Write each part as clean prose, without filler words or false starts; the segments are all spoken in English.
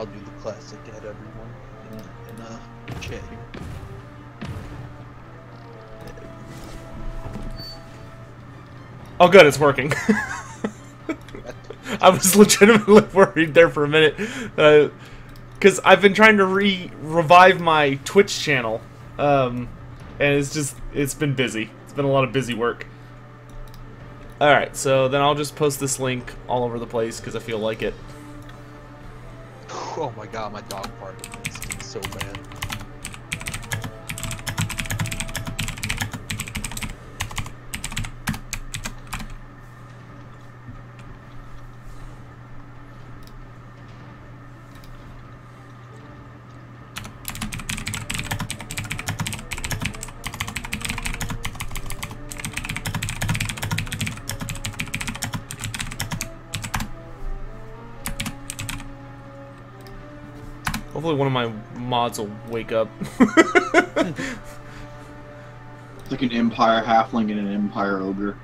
I'll do the classic at everyone in chat here. Oh, good, it's working. I was legitimately worried there for a minute, because I've been trying to revive my Twitch channel, and it's been busy. It's been a lot of busy work. Alright, so then I'll just post this link all over the place because I feel like it. Oh my god, my dog farted. It's so bad. Hopefully one of my mods will wake up. It's like an Empire Halfling and an Empire Ogre.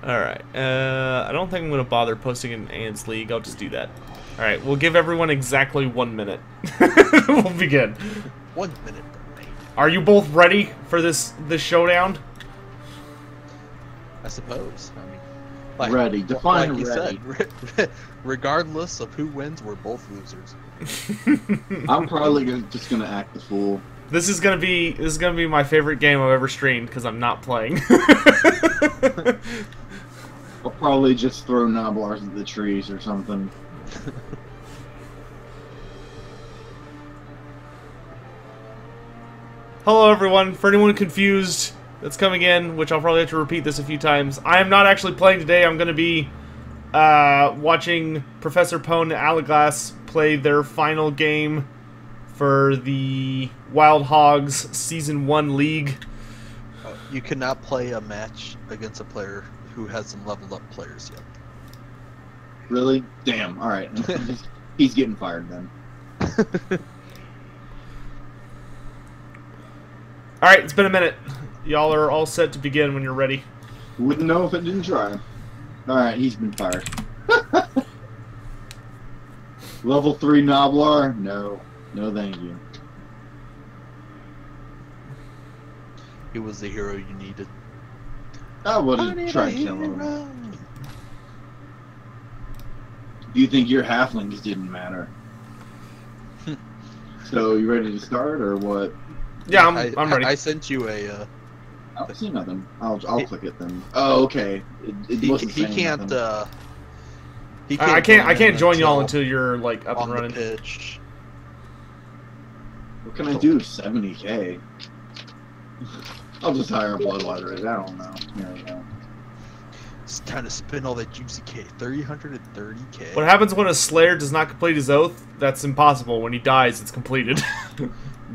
Alright, I don't think I'm going to bother posting in Anne's League. I'll just do that. Alright, we'll give everyone exactly 1 minute. We'll begin. 1 minute. Are you both ready for this showdown? I suppose. I mean, Ready. Define like you ready. said, regardless of who wins, we're both losers. I'm probably just gonna act the fool. This is gonna be my favorite game I've ever streamed because I'm not playing. I'll probably just throw Noblars at the trees or something. Hello everyone, for anyone confused that's coming in, which I'll probably have to repeat this a few times, I am not actually playing today. I'm going to be watching Profpwn and Alagass play their final game for the VVild HAWGS Season 1 League. You cannot play a match against a player who hasn't leveled up players yet. Really? Damn, alright. He's getting fired then. Alright, it's been a minute. Y'all are all set to begin when you're ready. Wouldn't know if it didn't try. Alright, he's been fired. Level 3 Noblar? No. No thank you. He was the hero you needed. I would have tried to kill him. Do you think your halflings didn't matter? So, you ready to start, or what? Yeah, I'm ready. I sent you a... I don't see nothing. I'll click it then. Oh, okay. He can't, I can't join y'all until you're, like, up and running. The pitch. What can I do? 70k? I'll just hire a Bloodwater. I don't know. Here we go. It's time to spend all that juicy K. 330k. What happens when a Slayer does not complete his oath? That's impossible. When he dies, it's completed.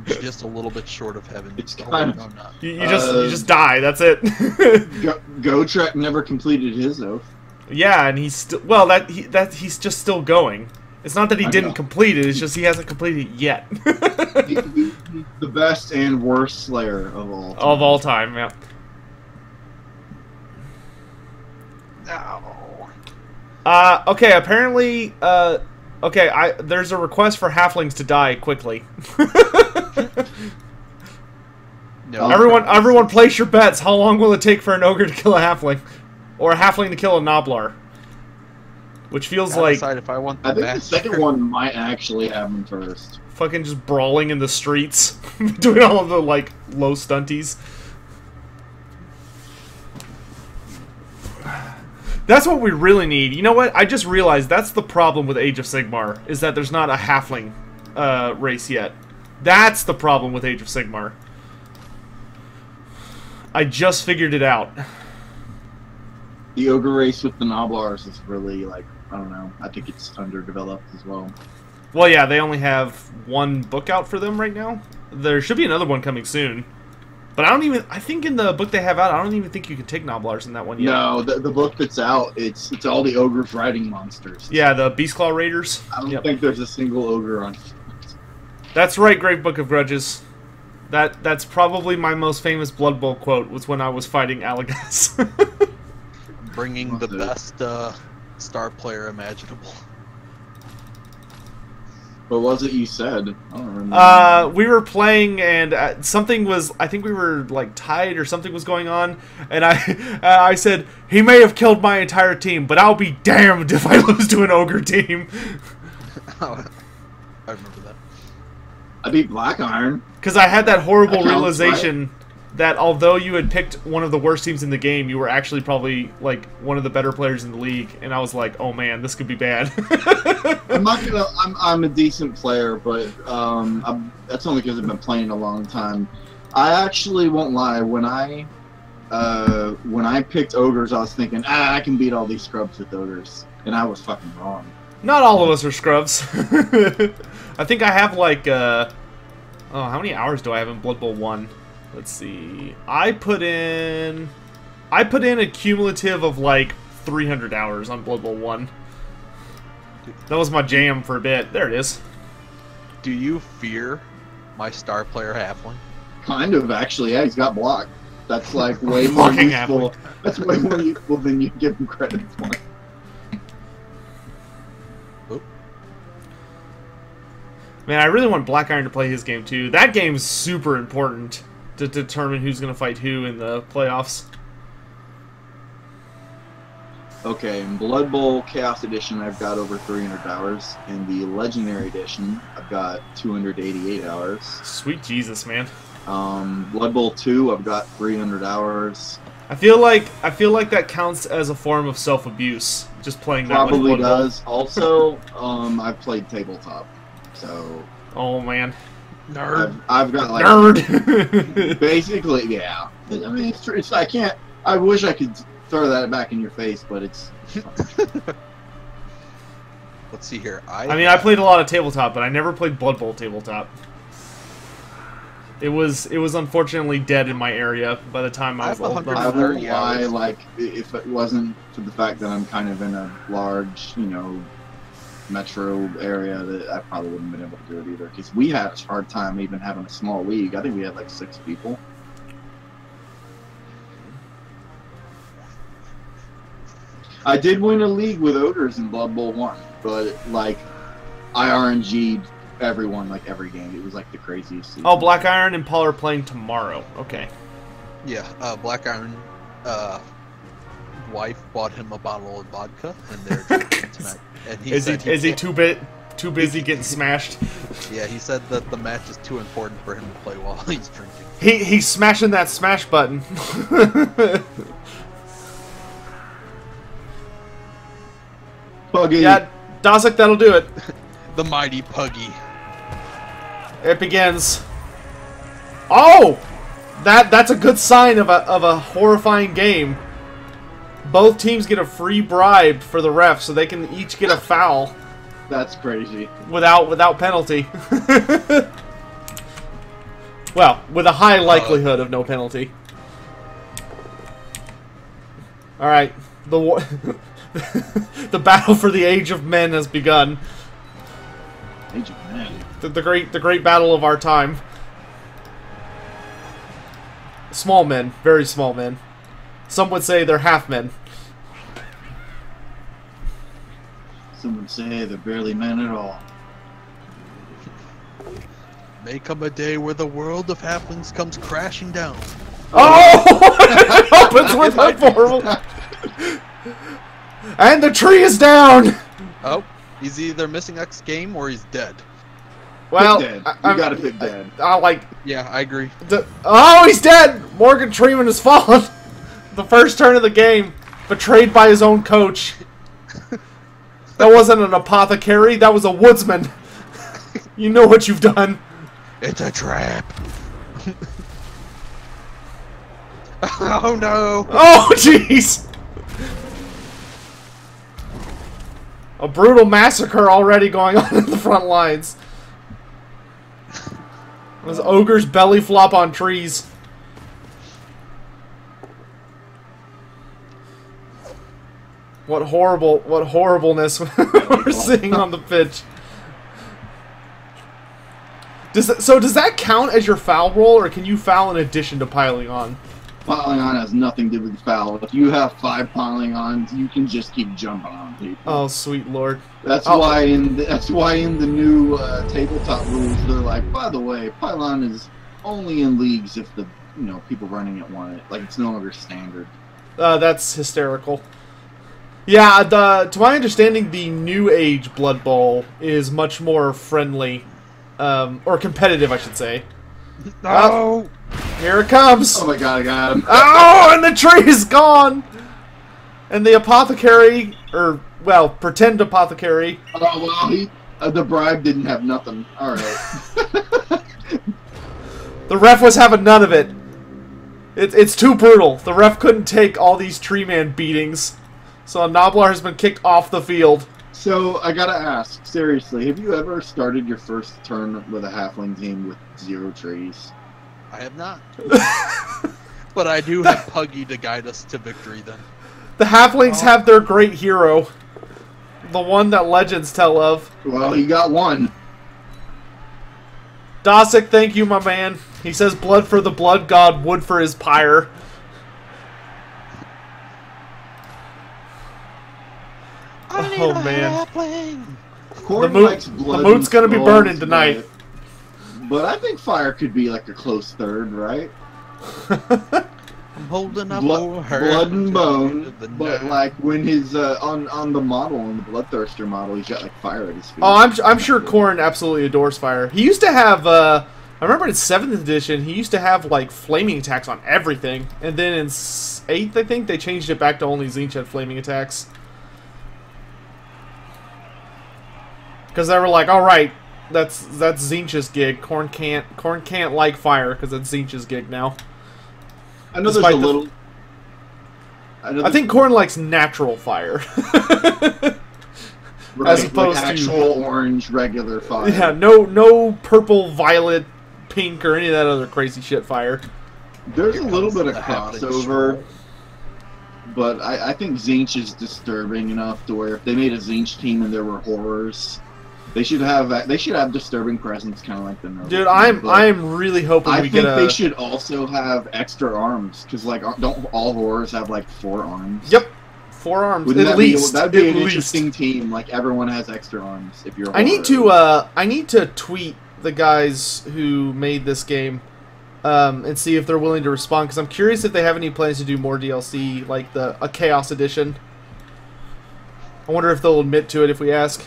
Just a little bit short of heaven. It's kind of... You just die. That's it. Gotrek never completed his oath. Yeah, and he's still... Well, he's just still going. It's not that he didn't complete it, it's just he hasn't completed it yet. He's the best and worst Slayer of all time. Of all time, yeah. No. Okay, apparently, okay, there's a request for Halflings to die quickly. No. Everyone place your bets. How long will it take for an Ogre to kill a Halfling? Or a Halfling to kill a Noblar? Which feels like... If I want I think the second one might actually happen first. Fucking just brawling in the streets. Doing all of the, like, low stunties. That's what we really need. You know what? I just realized that's the problem with Age of Sigmar, is that there's not a Halfling race yet. That's the problem with Age of Sigmar. I just figured it out. The Ogre race with the Noblars is really, like, I don't know. I think it's underdeveloped as well. Well, yeah, they only have one book out for them right now. There should be another one coming soon. But I think in the book they have out, I don't even think you can take Noblars in that one yet. No, the book that's out, it's all the Ogres riding monsters. Yeah, the Beastclaw Raiders. I don't think there's a single Ogre on. That's right, Great Book of Grudges. That's probably my most famous Blood Bowl quote, was when I was fighting Alagass. Bringing the best star player imaginable. What was it you said? I don't remember. We were playing and something was, I think we were like tied or something was going on, and I said, he may have killed my entire team, but I'll be damned if I lose to an ogre team. Oh, I remember that. I beat Black Iron. Because I had that horrible That counts, realization that although you had picked one of the worst teams in the game, you were actually probably like one of the better players in the league, and I was like, oh man, this could be bad. I'm a decent player, but that's only because I've been playing a long time. I actually won't lie. When I picked ogres, I was thinking, I can beat all these scrubs with ogres, and I was fucking wrong. Not all of us are scrubs. I think I have like, oh, how many hours do I have in Blood Bowl 1? Let's see. I put in a cumulative of like 300 hours on Blood Bowl 1. That was my jam for a bit. There it is. Do you fear my star player Halfling? Kind of, actually. Yeah, he's got block. That's like way more Fucking useful. That's way more useful than you give him credit for. Man, I really want Black Iron to play his game too. That game's super important to determine who's going to fight who in the playoffs. Okay, in Blood Bowl Chaos Edition, I've got over 300 hours. In the Legendary Edition, I've got 288 hours. Sweet Jesus, man. Blood Bowl 2, I've got 300 hours. I feel like that counts as a form of self-abuse, just playing that with Probably Blood Bowl. does. Also, I've played tabletop, so Oh man, Nerd. I've got like nerd. basically, yeah. I mean, it's true. I can't. I wish I could throw that back in your face, but it's. Let's see here. I mean, I played a lot of tabletop, but I never played Blood Bowl tabletop. It was unfortunately dead in my area by the time I was old enough. I won't 130 lie, hours. like, if it wasn't for the fact that I'm kind of in a large, metro area, that I probably wouldn't have been able to do it either. Because we had a hard time even having a small league. I think we had like 6 people. I did win a league with Ogres in Blood Bowl 1, but like, I RNG'd everyone like every game. It was like the craziest season. Oh, Black Iron and Paul are playing tomorrow. Okay. Yeah, Black Iron wife bought him a bottle of vodka, and they're drinking tonight. And he Is said he too busy getting smashed? Yeah, he said that the match is too important for him to play while he's drinking. He's smashing that smash button. Puggy. Yeah, Dosik, that'll do it. The mighty Puggy. It begins. Oh! That's a good sign of a horrifying game. Both teams get a free bribe for the ref, so they can each get a foul That's crazy. without penalty. Well, with a high likelihood of no penalty. All right, the battle for the Age of Men has begun. Age of Man. The great battle of our time. Small men, very small men. Some would say they're half men. Some would say they're barely men at all. May come a day where the world of halflings comes crashing down. Oh! It opens with a horrible. And the tree is down. Oh, he's either missing next game or he's dead. Well, Pick dead. You gotta pick dead. I like. Yeah, I agree. Oh, he's dead. Morgan Treeman has fallen. The first turn of the game, betrayed by his own coach. That wasn't an apothecary. That was a woodsman. You know what you've done. It's a trap. Oh no! Oh, jeez. A brutal massacre already going on in the front lines. Those ogres belly flop on trees. What horribleness we're seeing on the pitch. Does that count as your foul roll, or can you foul in addition to piling on? piling on has nothing to do with foul. If you have 5 piling ons, you can just keep jumping on people. Oh, sweet lord. That's why in the new tabletop rules they're like, by the way, pylon is only in leagues if the people running it want it. Like, it's no longer standard. That's hysterical. Yeah, to my understanding, the New Age Blood Bowl is much more friendly, or competitive, I should say. No! Here it comes! Oh my god, I got him. Oh, and the tree is gone! And the apothecary, or, well, pretend apothecary. Oh, well, the bribe didn't have nothing. Alright. The ref was having none of it. It's too brutal. The ref couldn't take all these Treeman beatings. So Noblar has been kicked off the field. So, I gotta ask, seriously, have you ever started your first turn with a halfling team with 0 trees? I have not. But I do have Puggy to guide us to victory then. The halflings have their great hero. The one that legends tell of. Well, he got one. Dosick, thank you, my man. He says blood for the blood god, wood for his pyre. Oh, man. The moot's gonna be burning tonight. But I think fire could be like a close third, right? I'm holding up blood and bone, but like when his on the model, on the Bloodthirster model, he's got like fire at his feet. Oh, I'm sure Corrin absolutely adores fire. He used to have I remember in 7th edition he used to have like flaming attacks on everything, and then in 8th I think they changed it back to only Tzeentch had flaming attacks. Because they were like, all right, that's Tzeentch's gig. Corrin can't like fire because it's Tzeentch's gig now. I know there's a little. I think Corrin likes natural fire. Right, as opposed like actual to orange regular fire. Yeah, no purple, violet, pink, or any of that other crazy shit fire. There's a little bit of crossover, but I think Tzeentch is disturbing enough to where if they made a Tzeentch team and there were horrors, they should have disturbing presence, kind of like the Nova. Dude, I'm really hoping I we think get a. they should also have extra arms, because like don't all horrors have like 4 arms? Yep, 4 arms Wouldn't at that least. That'd be at an least. interesting team. Like everyone has extra arms. If you're. A I horror. need to tweet the guys who made this game, and see if they're willing to respond, because I'm curious if they have any plans to do more DLC, like a Chaos Edition. I wonder if they'll admit to it if we ask.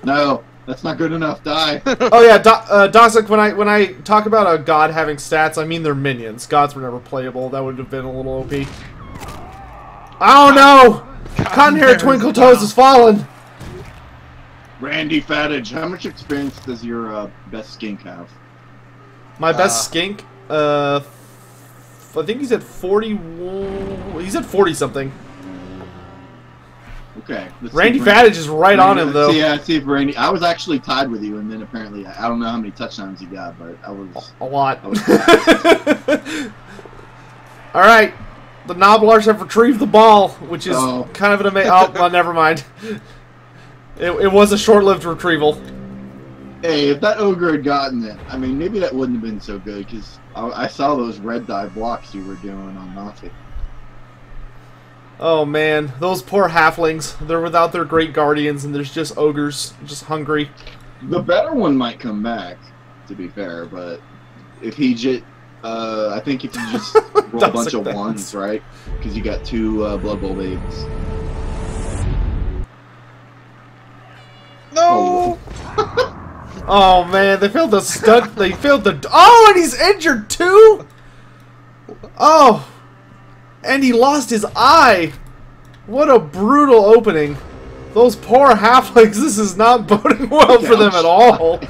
No, that's not good enough. Die. Oh yeah, Dosick, when I talk about a god having stats, I mean their minions. Gods were never playable. That would have been a little OP. Oh no! Cottonhair Twinkle Toes has fallen. Randy Fattage, how much experience does your best skink have? My best skink, I think he's at 40. He's at 40 something. Okay. Randy Fattage is right on him though. Yeah, see if Randy. I was actually tied with you, and then apparently I don't know how many touchdowns you got, but I was a lot. I was All right, the Noblars have retrieved the ball, which is kind of an amazing. Oh, well, never mind. It was a short-lived retrieval. Hey, if that ogre had gotten it, I mean, maybe that wouldn't have been so good, because I saw those red dye blocks you were doing on Nazi. Oh man, those poor halflings. They're without their great guardians, and there's just ogres, just hungry. The better one might come back, to be fair, but if he just... I think if you just roll a bunch of ones, right? Because you got 2 Blood Bowl babes. No! Oh man, they failed the stunt. They failed the. Oh, and he's injured too. Oh, and he lost his eye. What a brutal opening. Those poor halflings. This is not boding well for them at all.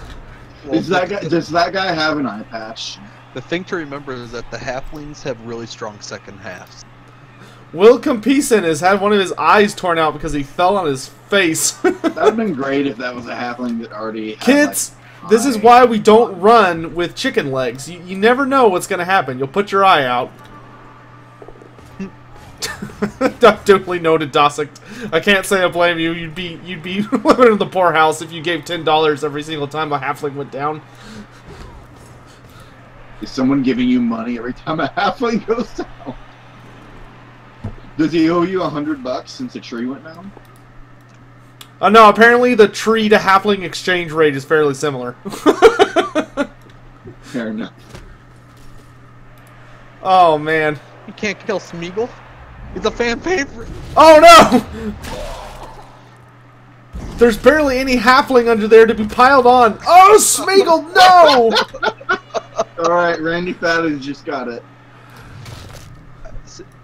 Does that guy have an eye patch? The thing to remember is that the halflings have really strong second halves. Wilcome Peason has had one of his eyes torn out because he fell on his face. That would have been great if that was a halfling that already had, Kids, like, this is why we don't run with chicken legs. You never know what's going to happen. You'll put your eye out. I'm duly noted, Dosick. I can't say I blame you. You'd be living in the poorhouse if you gave $10 every single time a halfling went down. Is someone giving you money every time a halfling goes down? Does he owe you $100 since a tree went down? No, apparently the tree to halfling exchange rate is fairly similar. Fair enough. Oh, man. You can't kill Smeagol. He's a fan favorite. Oh, no! There's barely any halfling under there to be piled on. Oh, Smeagol, no! Alright, Randy Fadden just got it.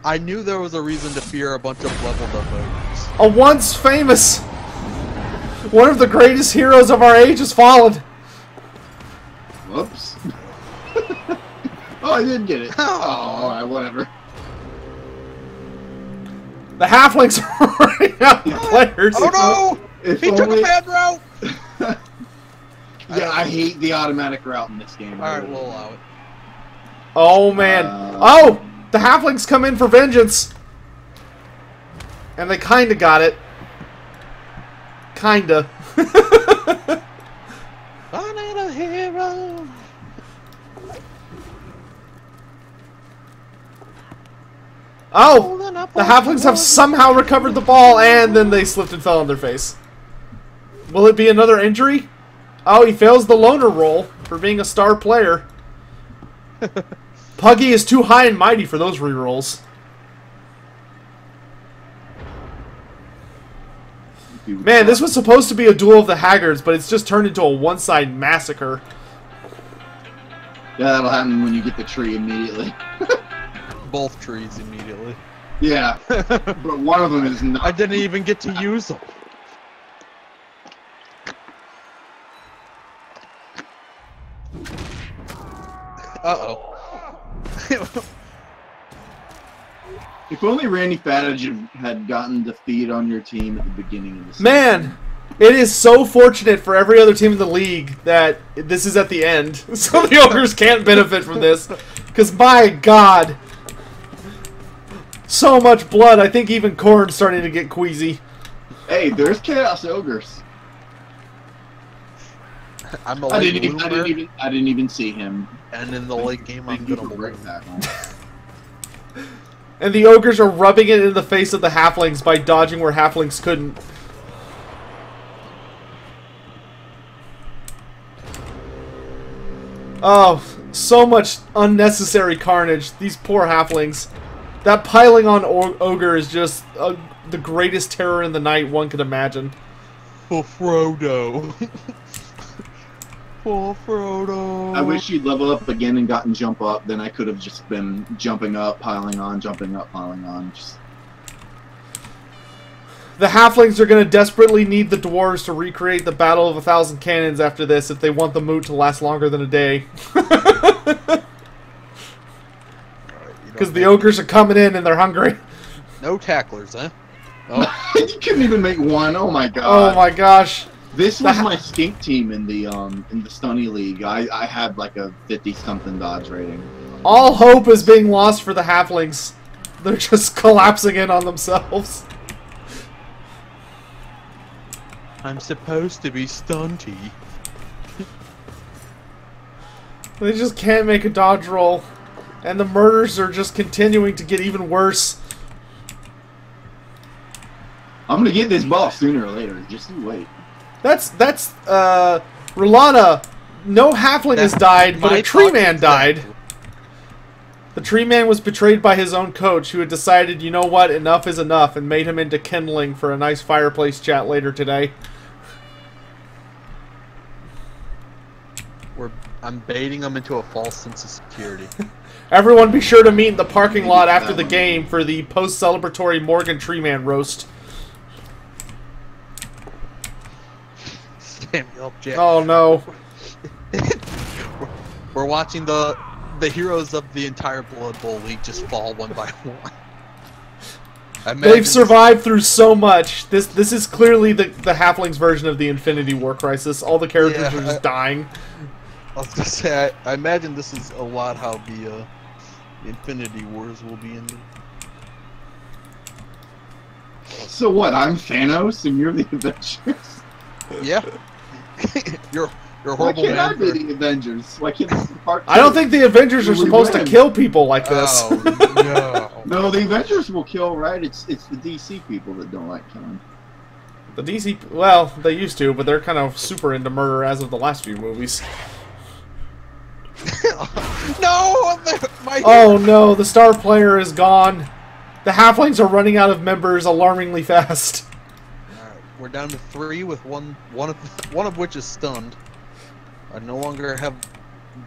I knew there was a reason to fear a bunch of leveled up ogres. A once famous... one of the greatest heroes of our age has fallen. Whoops. Oh, I did get it. Oh, alright, whatever. The halflings are running out of players. Oh no! He took only... a bad route! Yeah, I hate the automatic route in this game. Alright, we'll allow it. Oh, man. Oh! The halflings come in for vengeance. And they kinda got it. Kinda. I'm not a hero. Oh! The halflings have somehow recovered the ball, and then they slipped and fell on their face. Will it be another injury? Oh, he fails the loner roll for being a star player. Puggy is too high and mighty for those rerolls. Man, this was supposed to be a duel of the Haggards, but it's just turned into a one-side massacre. Yeah, that'll happen when you get the tree immediately. Both trees immediately. Yeah, but one of them is not. I didn't even get to use them. Uh-oh. If only Randy Fadden had gotten defeat on your team at the beginning of the season. Man, it is so fortunate for every other team in the league that this is at the end. So the Ogres can't benefit from this. Because, my God, so much blood. I think even Corn's starting to get queasy. Hey, there's Chaos Ogres. I'm a I late didn't even see him. and in the late game I'm gonna break balloon. that one. And the Ogres are rubbing it in the face of the Halflings by dodging where Halflings couldn't. Oh, so much unnecessary carnage. These poor Halflings. That piling on Ogre is just the greatest terror in the night one could imagine. For Frodo. For Frodo. I wish you'd level up again and gotten jump up. Then I could have just been jumping up, piling on, jumping up, piling on. Just... The Halflings are going to desperately need the Dwarves to recreate the Battle of 1,000 Cannons after this if they want the moot to last longer than a day. Because the Ogres are coming in and they're hungry. No tacklers, huh? Oh. You couldn't even make one. Oh my god. Oh my gosh. This was my skink team in the Stunny League. I had like a 50-something dodge rating. All hope is being lost for the Halflings. They're just collapsing in on themselves. I'm supposed to be stunty. They just can't make a dodge roll. And the murders are just continuing to get even worse. I'm gonna get this ball sooner or later. Just you wait. That's Rolana. No Halfling has died, but a Treeman died. The Treeman was betrayed by his own coach, who had decided, you know what, enough is enough, and made him into kindling for a nice fireplace chat later today. I'm baiting him into a false sense of security. Everyone be sure to meet in the parking lot after the game for the post-celebratory Morgan Treeman roast. Samuel Jack. Oh no. We're watching the heroes of the entire Blood Bowl League just fall one by one. They've survived through so much. This is clearly the Halflings version of the Infinity War Crisis. All the characters are just dying. I was gonna say, I imagine this is a lot how the Infinity Wars will be ended. So what? I'm Thanos and you're the Avengers. Yeah. you're a Why horrible can't I man. be the Avengers? Why can't this be part 2? I don't think the Avengers are supposed to kill people like this. Oh, no. No, the Avengers will kill, right? It's the DC people that don't like killing. The DC, well, they used to, but they're kind of super into murder as of the last few movies. No! My Oh no, the star player is gone. The Halflings are running out of members alarmingly fast. Alright, we're down to 3 with one of which is stunned. I no longer have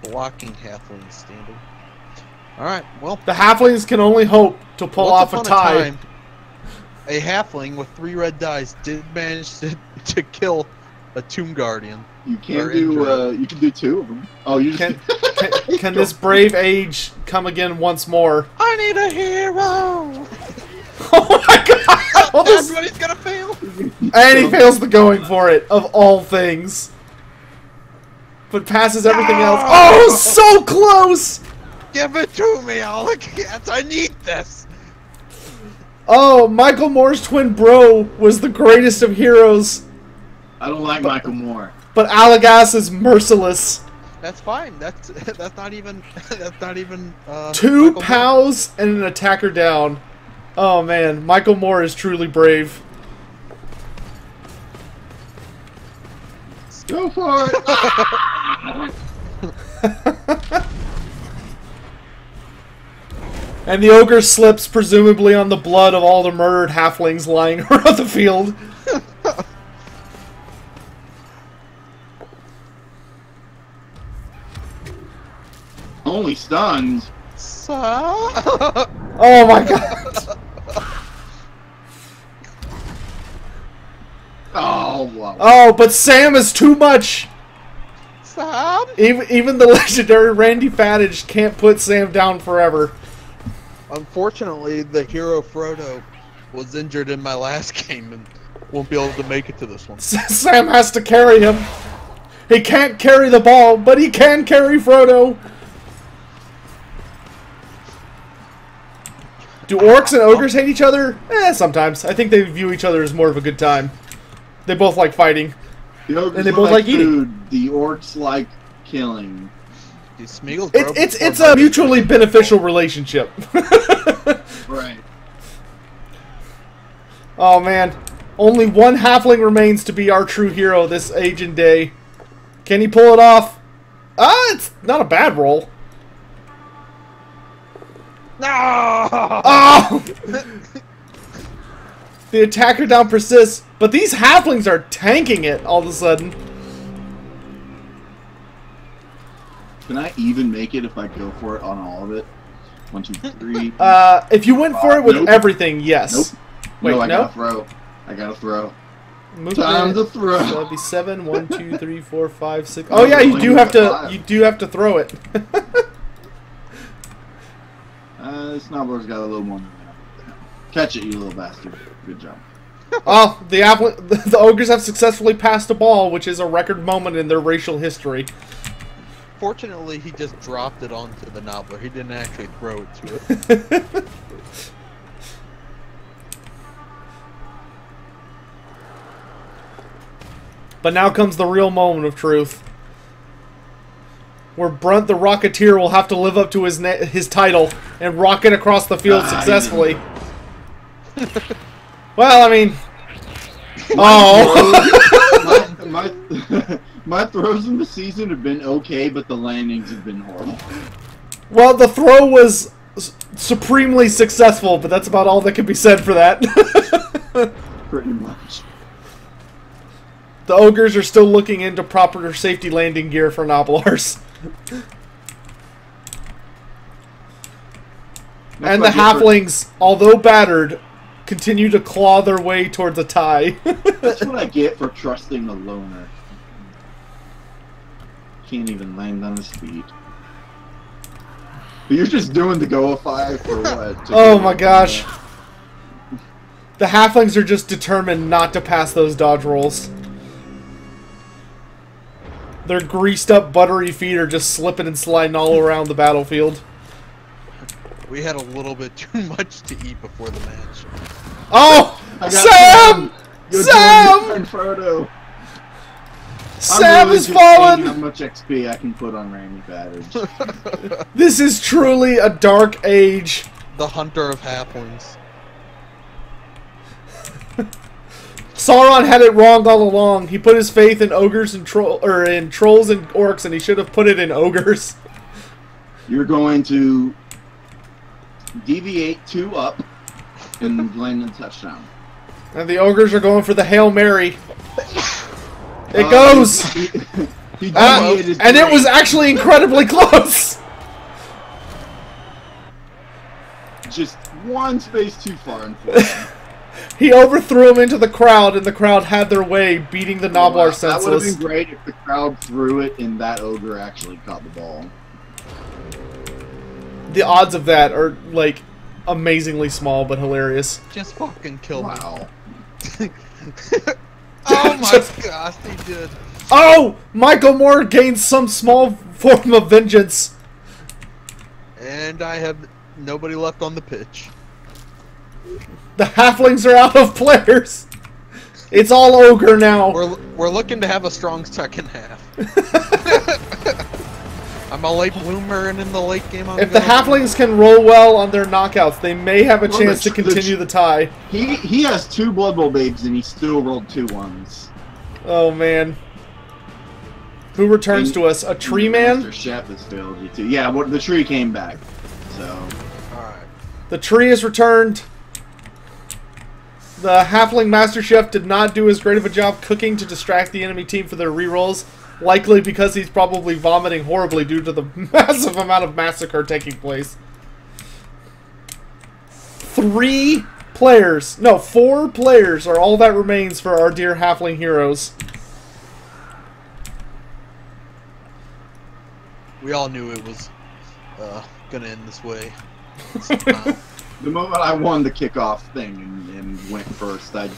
blocking Halflings standing. Alright, well. The Halflings can only hope to pull off a upon tie. time, a Halfling with 3 red dice did manage to kill a Tomb Guardian. You can do you can do 2 of them. Oh, you just Can this brave age come again once more? I need a hero. Oh my god! Well, this- Everybody's gonna fail. And he fails the going for it, of all things. But passes everything else. Oh, so close! Give it to me, Alagass. I need this. Oh, Michael Moore's twin bro was the greatest of heroes, I don't like Michael Moore. but Alagass is merciless. That's fine. That's not even 2 Michael Moore. POWs and an attacker down. Oh man, Michael Moore is truly brave. Go for it! And the ogre slips, presumably on the blood of all the murdered halflings lying around the field. Only stunned. Oh my god! Oh, wow. Oh, but Sam is too much! Sam. Even the legendary Randy Fattage can't put Sam down forever. Unfortunately, the hero Frodo was injured in my last game and won't be able to make it to this one. Sam has to carry him. He can't carry the ball, but he can carry Frodo. Do orcs and ogres hate each other? Sometimes. I think they view each other as more of a good time. They both like fighting. The ogres And they both like eating. food. The orcs like killing. Dude, Smeagol's It's a mutually beneficial relationship. Right. Oh man. Only one halfling remains to be our true hero this age and day. Can he pull it off? It's not a bad roll. No! Oh! The attacker down persists, but these halflings are tanking it all of a sudden. Can I even make it if I go for it on all of it? 1, 2, 3. If you went for it with Nope. everything, yes. Nope. Wait, no, I no? gotta throw. I gotta throw. Movement, Time to throw. So that'd be 7, 1, 2, 3, 4, 5, 6. Oh yeah, you do have to. You do have to throw it. This Nobbler's got a little more than that. Catch it, you little bastard. Good job. Oh, the ogres have successfully passed a ball, which is a record moment in their racial history. Fortunately, he just dropped it onto the Nobbler. He didn't actually throw it to it. But now comes the real moment of truth, where Brunt the Rocketeer will have to live up to his title and rocket across the field successfully. Well, I mean, my throws in the season have been okay, but the landings have been horrible. well, the throw was supremely successful, but that's about all that can be said for that. Pretty much. The ogres are still looking into proper safety landing gear for Nobblars. And the halflings, although battered, continue to claw their way toward the tie. That's what I get for trusting the loner. Can't even land on his feet. But you're just doing the go-a-fi for what? Oh my gosh. The halflings are just determined not to pass those dodge rolls. Their greased up buttery feet are just slipping and sliding all around the battlefield. We had a little bit too much to eat before the match. Oh! I got Sam! Yo, Sam! Jordan, Frodo. Sam really has just seeing fallen! How much XP I can put on Randy Batters. This is truly a dark age. The hunter of halflings. Sauron had it wrong all along. He put his faith in ogres and in trolls and orcs, and he should have put it in ogres. You're going to deviate 2 up and land a touchdown. And the ogres are going for the Hail Mary. It goes! He And it was actually incredibly close! just one space too far, unfortunately. He overthrew him into the crowd, and the crowd had their way, beating the Noblar senseless. That would have been great if the crowd threw it and that ogre actually caught the ball. The odds of that are, like, amazingly small, but hilarious. Just fucking kill me. Wow. Oh my gosh, he did. Oh! Michael Moore gains some small form of vengeance. And I have nobody left on the pitch. The halflings are out of players. It's all ogre now. We're looking to have a strong second half. I'm a late bloomer, and in the late game, If the halflings can roll well on their knockouts, they may have a chance to continue the tie. He has 2 Blood Bowl babes, and he still rolled 2 ones. Oh man. Who returns to us? A Treeman? Mr. Chef has failed you too. Yeah, well, the tree came back. So. Alright. The tree is returned. The Halfling Master Chef did not do as great of a job cooking to distract the enemy team for their rerolls, likely because he's probably vomiting horribly due to the massive amount of massacre taking place. 4 players are all that remains for our dear Halfling heroes. We all knew it was gonna end this way. The moment I won the kickoff thing and went first, the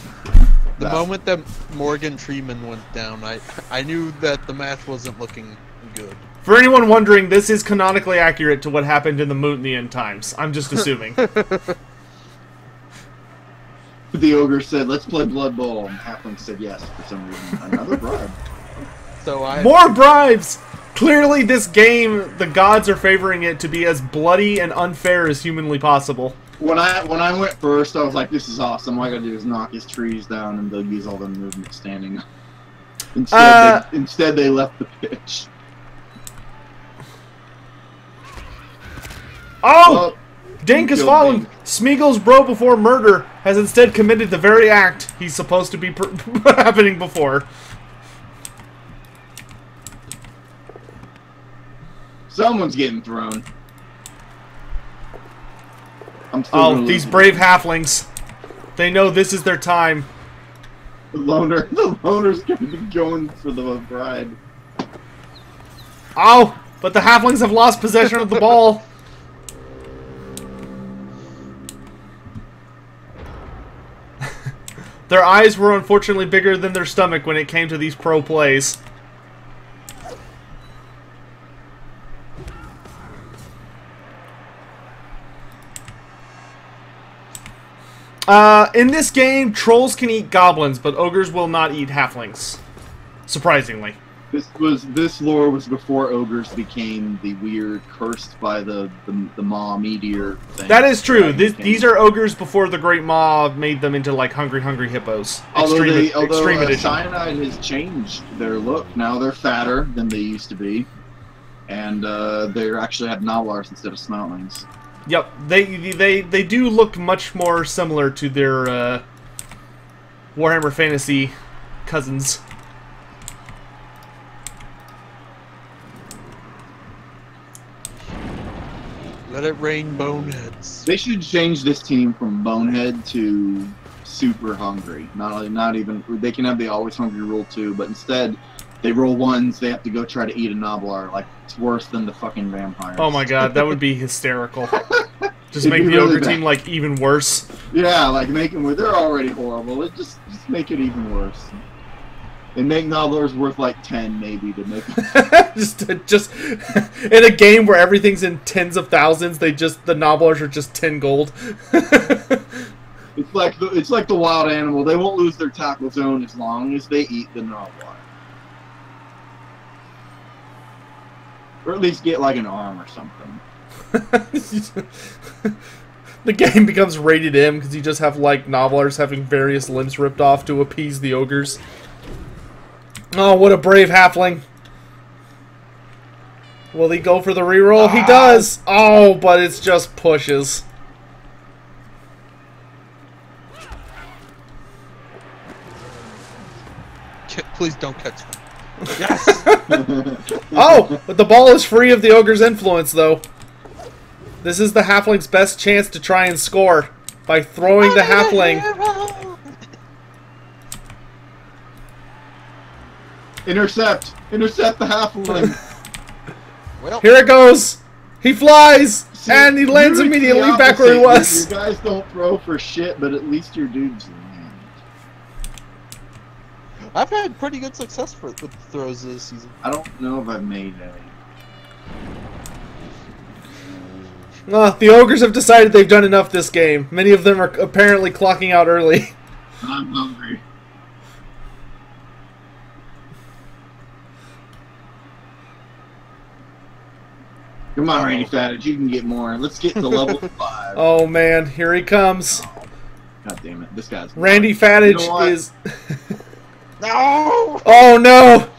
moment that Morgan Treeman went down, I knew that the match wasn't looking good. For anyone wondering, this is canonically accurate to what happened in the Moot in the end times. I'm just assuming. The ogre said, "Let's play Blood Bowl," and Halfling said yes for some reason. Another bribe. More bribes! Clearly, this game, the gods are favoring it to be as bloody and unfair as humanly possible. When I went first, I was like, "This is awesome. All I gotta do is knock his trees down, and they'll use all their movement standing." Instead, they left the pitch. Oh! Dink has fallen. Smeagol's bro before murder has instead committed the very act he's supposed to be happening before. Someone's getting thrown. Oh, these brave halflings. They know this is their time. The loner's gonna be going for the bride. Oh, but the halflings have lost possession of the ball. Their eyes were unfortunately bigger than their stomach when it came to these pro plays. In this game, trolls can eat goblins, but ogres will not eat halflings. Surprisingly. This lore was before ogres became the weird cursed by the maw meteor thing. That is true. These are ogres before the Great Maw made them into like hungry hippos. Extreme edition. Cyanide has changed their look. Now they're fatter than they used to be, and they actually have Noblars instead of Smeltlings. Yep, they do look much more similar to their Warhammer Fantasy cousins. Let it rain boneheads. They should change this team from bonehead to super hungry. Not even they can have the always hungry rule too, but instead they roll ones. They have to go try to eat a Noblar. Like it's worse than the fucking vampires. Oh my god, that would be hysterical. Just make the ogre team like even worse. Yeah, like make them. They're already horrible. Just make it even worse. And make Nobblers worth like 10 maybe to make just in a game where everything's in tens of thousands, the Nobblers are just 10 gold. It's like the wild animal. They won't lose their tackle zone as long as they eat the Nobbler. Or at least get like an arm or something. The game becomes rated M because you just have like Nobblers having various limbs ripped off to appease the ogres. Oh, what a brave halfling. Will he go for the reroll? He does! Oh, but it's just pushes. Please don't catch me. Yes! Oh, but the ball is free of the ogre's influence, though. This is the halfling's best chance to try and score by throwing the halfling. Intercept! Intercept the halfling! Well, here it goes! He flies! See, and he lands immediately back where he was! You guys don't throw for shit, but at least your dudes land. I've had pretty good success with throws this season. I don't know if I've made any. The ogres have decided they've done enough this game. Many of them are apparently clocking out early. I'm hungry. Come on, Randy Fattage, you can get more. Let's get to level 5. Oh man, here he comes. Oh, God damn it, this guy's... Randy Fattage is... No! Oh no!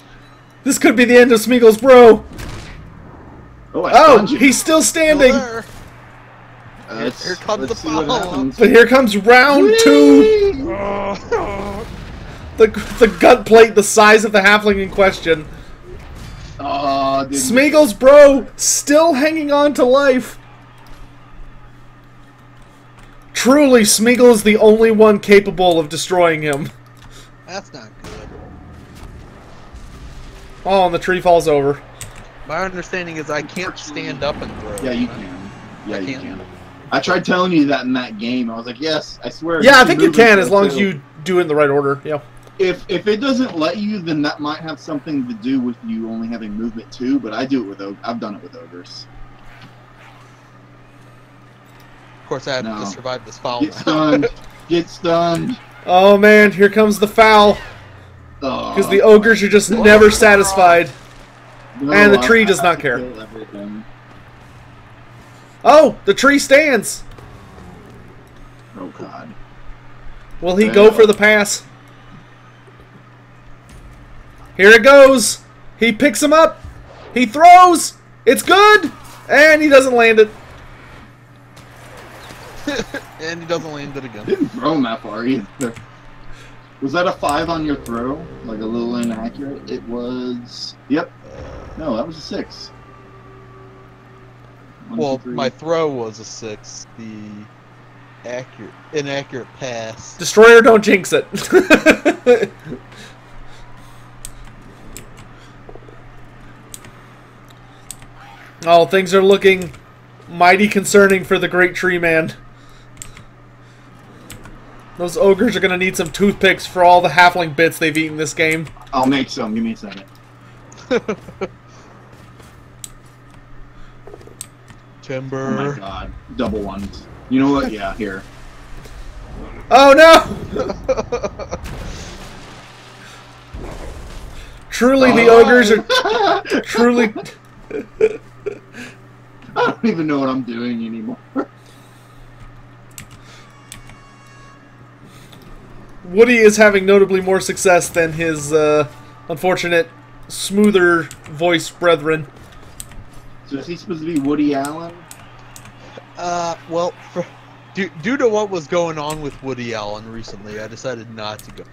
This could be the end of Smeagol's bro. Oh, he's still standing. Here comes the follow-up. But here comes round 2. The gut plate the size of the halfling in question. Oh, Smeagol's bro still hanging on to life. Truly, Smeagol is the only one capable of destroying him. That's not good. Oh, and the tree falls over. My understanding is I can't stand up and throw. Yeah, you can. Yeah, you can. I tried telling you that in that game. I was like, yes, I swear. Yeah, I think you can as long as you do it in the right order. Yeah. If it doesn't let you, then that might have something to do with you only having movement 2. But I do it with I've done it with ogres. Of course, I have to survive this foul. Get stunned. Get stunned. Oh man, here comes the foul. Because the ogres are just never satisfied. No, and the tree does not care. Oh, the tree stands. Oh God. Will he go for the pass? Here it goes. He picks him up. He throws. It's good. And he doesn't land it. And he doesn't land it again. Didn't throw him that far either. Was that a 5 on your throw? Like a little inaccurate? It was... Yep. No, that was a 6. 1, Well, 2, 3. my throw was a 6. The inaccurate pass. Destroyer, don't jinx it. Oh, things are looking mighty concerning for the great Treeman. Those ogres are going to need some toothpicks for all the halfling bits they've eaten this game. I'll make some. Give me a second. Timber. Oh my God. Double ones. You know what? Yeah, here. Oh no! Truly, the ogres are truly... I don't even know what I'm doing anymore. Woody is having notably more success than his unfortunate, smoother voice brethren. So is he supposed to be Woody Allen? Well, due to what was going on with Woody Allen recently, I decided not to go.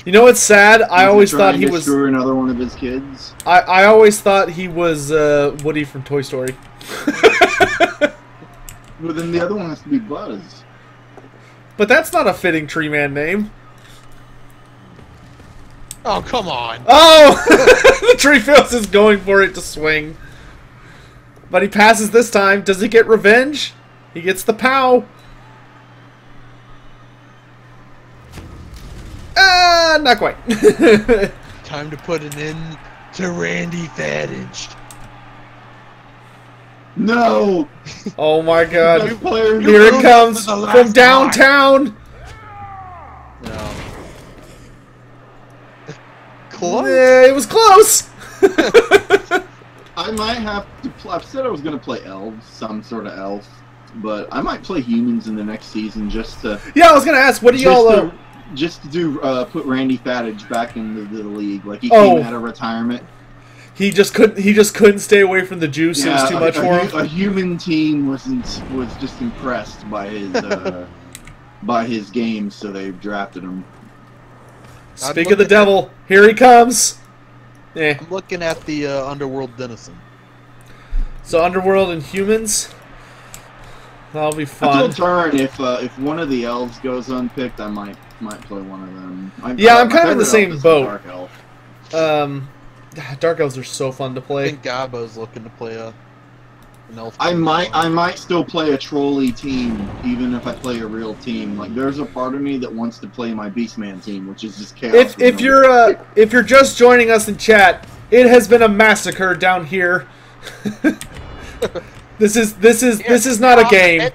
You know what's sad? I always thought he was... Screw another one of his kids? I always thought he was Woody from Toy Story. Well, then the other one has to be Buzz. But that's not a fitting Treeman name. Oh, come on. Oh! The tree feels is going for it to swing. But he passes this time. Does he get revenge? He gets the pow. Not quite. Time to put an end to Randy Fattage. No! Oh my God. Here Here it comes from downtown. close. It was close. I might have to. I said I was going to play elves, some sort of elf, but I might play humans in the next season just to. Yeah, I was going to ask, what do y'all? Just to do put Randy Fattage back into the league. Like he came out of retirement. He just couldn't stay away from the juice. Yeah, it was too much for him. A human team was just impressed by his by his game, so they drafted him. Speak of the devil, here he comes. Yeah. I'm looking at the Underworld Denizen. So Underworld and humans. That'll be fun. Until turn, if one of the elves goes unpicked, I might play one of them. I'm kind of in the same boat. Dark elf. Dark elves are so fun to play. I think Gabo's looking to play an elf. I might still play a trolley team, even if I play a real team. Like there's a part of me that wants to play my Beastman team, which is just chaos. If you're just joining us in chat, it has been a massacre down here. This is not a game.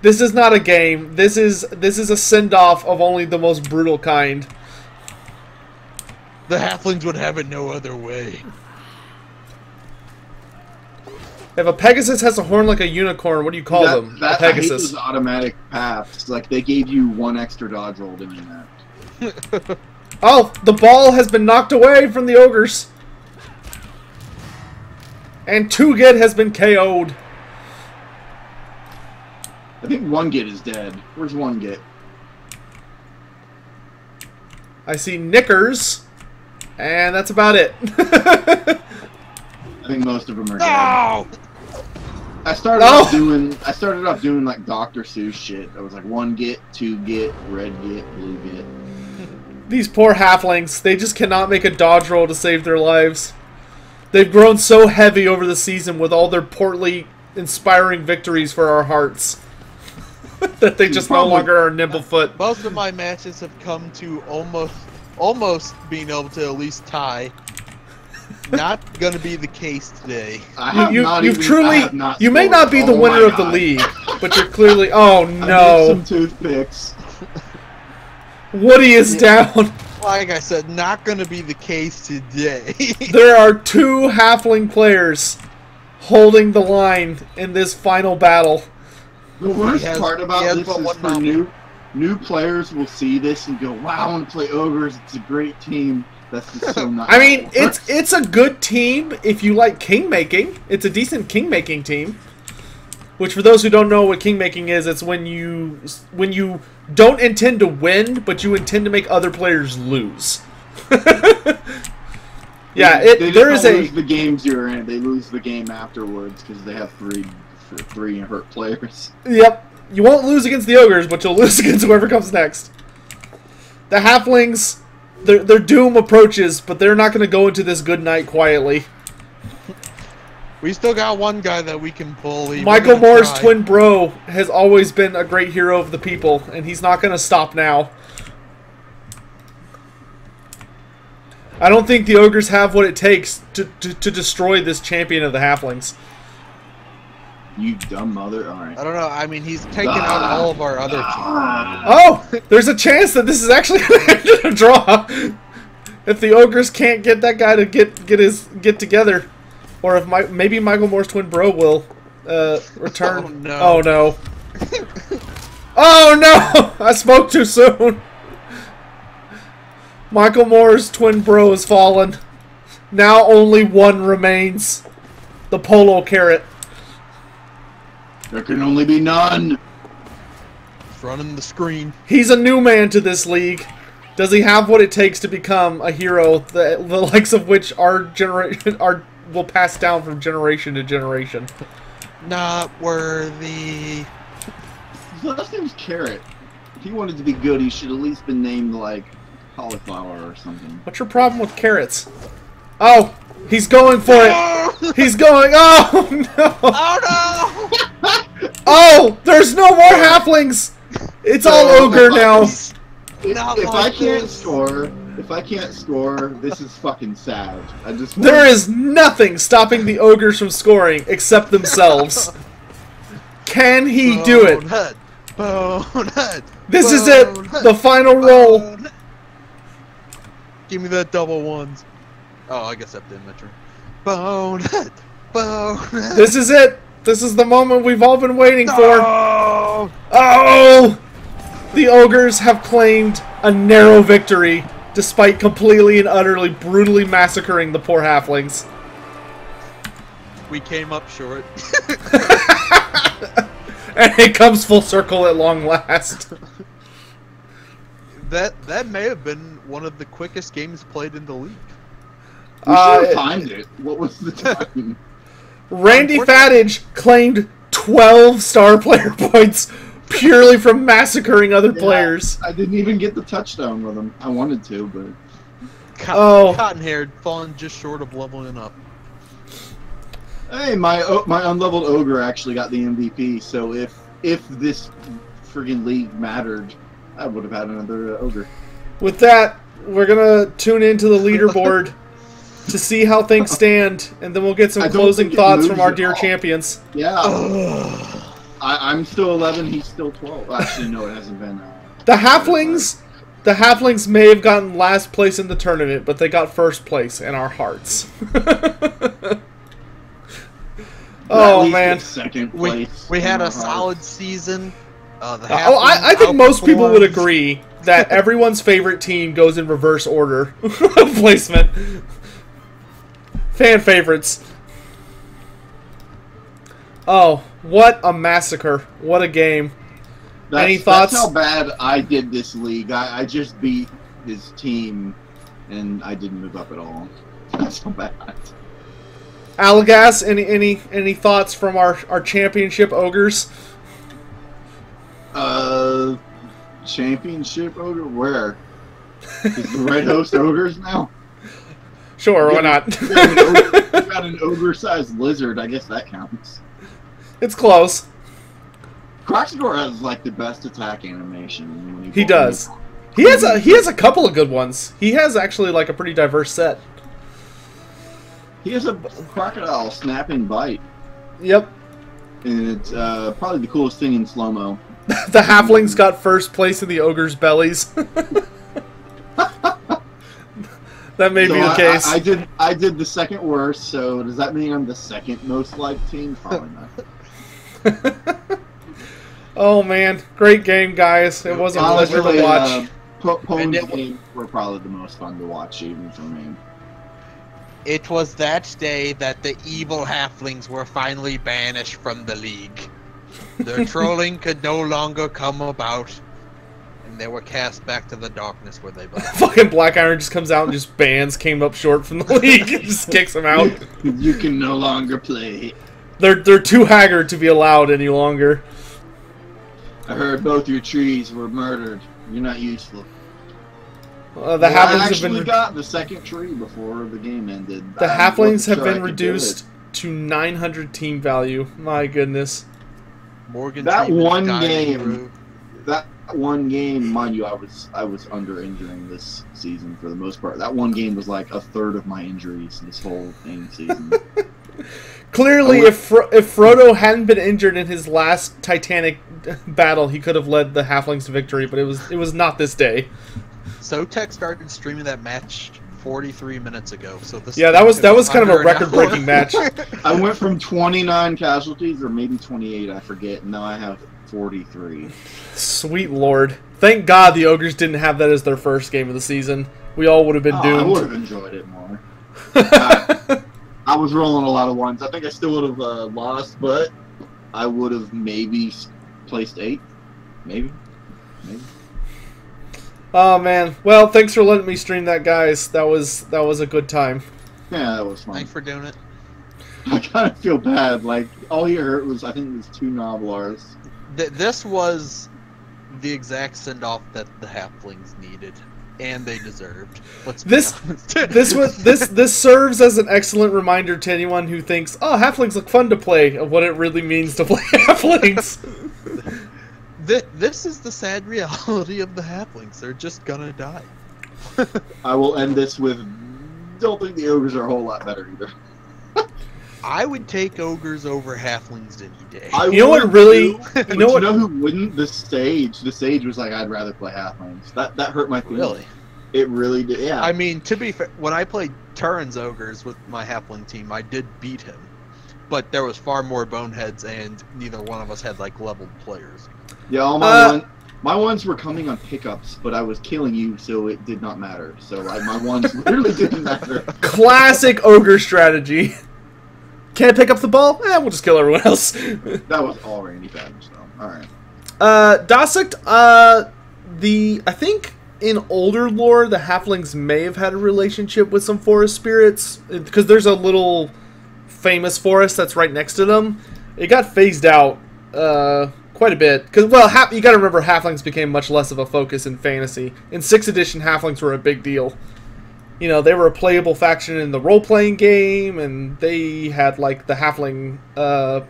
This is not a game. This is a send-off of only the most brutal kind. The halflings would have it no other way. If a Pegasus has a horn like a unicorn, what do you call them? A Pegasus. I hate those automatic paths. Like they gave you one extra dodge roll doing that. Oh, the ball has been knocked away from the ogres. And 2-Git has been KO'd. I think 1-Git is dead. Where's 1-Git? I see Knickers, and that's about it. I think most of them are dead. No! I started off doing like Dr. Seuss shit. I was like 1-Git, 2-Git, red Git, blue Git. These poor halflings, they just cannot make a dodge roll to save their lives. They've grown so heavy over the season with all their portly, inspiring victories for our hearts that they just no longer are nimblefoot. Most of my matches have come to almost being able to at least tie. Not gonna be the case today. You may not be the winner of the league, but you're clearly. Oh no! I need some toothpicks. Woody is down. Like I said, not gonna be the case today. There are 2 halfling players holding the line in this final battle. The worst part about this is for new players will see this and go, "Wow, I want to play ogres. It's a great team." That's just so not. I mean, it's a good team if you like kingmaking. It's a decent kingmaking team. Which, for those who don't know what kingmaking is, it's when you don't intend to win, but you intend to make other players lose. Yeah, there is lose the games you're in. They lose the game afterwards because they have three hurt players. Yep, you won't lose against the ogres, but you'll lose against whoever comes next. The halflings, their doom approaches, but they're not going to go into this good night quietly. We still got one guy that we can bully. Michael Moore's twin bro has always been a great hero of the people, and he's not going to stop now. I don't think the ogres have what it takes to destroy this champion of the halflings. You dumb mother. Alright. I don't know. I mean, he's taken out all of our other teams. Oh! There's a chance that this is actually going to end in a draw. If the ogres can't get that guy to get together. Or if maybe Michael Moore's twin bro will return. Oh no. Oh no. Oh no! I spoke too soon. Michael Moore's twin bro has fallen. Now only one remains. The polo carrot. There can only be none. He's running the screen. He's a new man to this league. Does he have what it takes to become a hero, the likes of which will pass down from generation to generation? Not worthy. His last name's Carrot. If he wanted to be good, he should at least been named like Cauliflower or something. What's your problem with carrots? Oh, he's going for it. He's going. Oh no! Oh no! Oh, there's no more halflings. It's all ogre now. If I can't score, this is fucking sad. There is nothing stopping the ogres from scoring except themselves. Can he do it? Bonehead. This is it. The final roll. Give me that double ones. Oh, I guess that didn't mention. Bonehead. Bonehead. This is it. This is the moment we've all been waiting for. No! Oh! The Ogres have claimed a narrow victory, despite completely and utterly brutally massacring the poor Halflings. We came up short. And it comes full circle at long last. That may have been one of the quickest games played in the league. We should have timed it. What was the time? Randy Fattage claimed 12 star player points purely from massacring other players. I didn't even get the touchdown with him. I wanted to, but... Cottonhair falling just short of leveling up. Hey, my unleveled ogre actually got the MVP. So if this friggin' league mattered, I would have had another ogre. With that, we're gonna tune into the leaderboard to see how things stand, and then we'll get some closing thoughts from our dear champions. Yeah. I'm still 11. He's still 12. Actually, no, it hasn't been. The Halflings may have gotten last place in the tournament, but they got first place in our hearts. Oh man! Second place. We had a solid season. I think most people would agree that everyone's favorite team goes in reverse order of placement. Fan favorites. Oh, what a massacre! What a game! Any thoughts? That's how bad I did this league. I just beat his team, and I didn't move up at all. That's so bad. Alagass, any thoughts from our championship ogres? Championship ogre? Where? Is the Red Host ogres now? Sure, why not? We got an ogre-sized lizard. I guess that counts. It's close. Croxagore has like the best attack animation. When he does. He has a couple of good ones. He has actually like a pretty diverse set. He has a crocodile snap and bite. Yep. And it's probably the coolest thing in slow-mo. The Halflings got first place in the ogres' bellies. That may be the case. I did the second worst, so does that mean I'm the second most liked team? Probably not. Oh man, great game, guys. It was a pleasure to watch. Pone's games were probably the most fun to watch, even for me. It was that day that the evil Halflings were finally banished from the league. Their trolling could no longer come about, and they were cast back to the darkness where they belong. Fucking Black Iron just comes out and just bans came up short from the league and just kicks them out. You can no longer play. They're too haggard to be allowed any longer. I heard both your trees were murdered. You're not useful. The Halflings have been got the second tree before the game ended. The Halflings have been reduced to 900 team value. My goodness. That one game, mind you, I was under injuring this season for the most part. That one game was like a third of my injuries this whole season. Clearly, if Frodo hadn't been injured in his last Titanic battle, he could have led the Halflings to victory. But it was not this day. Sotek started streaming that match 43 minutes ago. So this that was kind of a record-breaking match. I went from 29 casualties, or maybe 28, I forget. And now I have 43. Sweet Lord! Thank God the Ogres didn't have that as their first game of the season. We all would have been doomed. I would have enjoyed it more. I was rolling a lot of ones. I think I still would have lost, but I would have maybe placed 8th. Maybe. Oh man. Well, thanks for letting me stream that, guys. That was a good time. Yeah, that was fun. Thanks for doing it. I kind of feel bad. Like, all you heard was, I think it was 2 Novelars. This was the exact send-off that the Halflings needed. And they deserved. This serves as an excellent reminder to anyone who thinks, "Oh, Halflings look fun to play," of what it really means to play Halflings. This is the sad reality of the Halflings. They're just gonna die. I will end this with, don't think the Ogres are a whole lot better either. I would take Ogres over Halflings any day. You know what really... You know who wouldn't? The Sage. The Sage was like, I'd rather play Halflings. That hurt my feelings. Really? It really did. Yeah. I mean, to be fair, when I played Turin's Ogres with my Halfling team, I did beat him. But there was far more boneheads, and neither one of us had, like, leveled players. Yeah, all my ones were coming on pickups, but I was killing you, so it did not matter. So my ones literally didn't matter. Classic ogre strategy. Can't pick up the ball? We'll just kill everyone else. That was all Randy Savage, though. Alright. Dosict, I think in older lore, the Halflings may have had a relationship with some forest spirits, because there's a little famous forest that's right next to them. It got phased out, quite a bit. Because, well, you gotta remember, Halflings became much less of a focus in fantasy. In 6th edition, Halflings were a big deal. You know, they were a playable faction in the role-playing game, and they had, like, the Halfling, I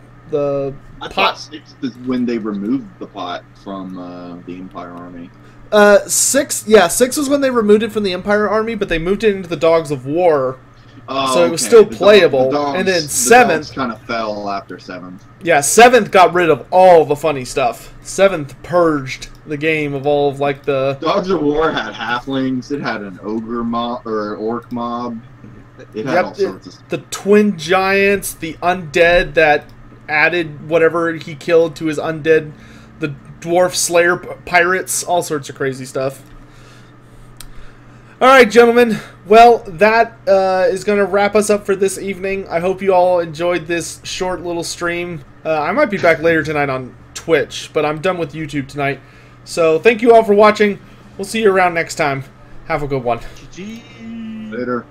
thought 6th is when they removed the pot from the Empire Army. 6 was when they removed it from the Empire Army, but they moved it into the Dogs of War. Oh, so it was still playable. Dogs, and then the 7th kind of fell after 7th. Yeah, 7th got rid of all the funny stuff. 7th purged the game of all of, like, the... Dogs of War had halflings, it had an ogre mob, or orc mob. It had all sorts of stuff. The twin giants, the undead that added whatever he killed to his undead, the dwarf slayer pirates, all sorts of crazy stuff. Alright, gentlemen. Well, that is going to wrap us up for this evening. I hope you all enjoyed this short little stream. I might be back later tonight on Twitch, but I'm done with YouTube tonight. So, thank you all for watching. We'll see you around next time. Have a good one. GG. Later.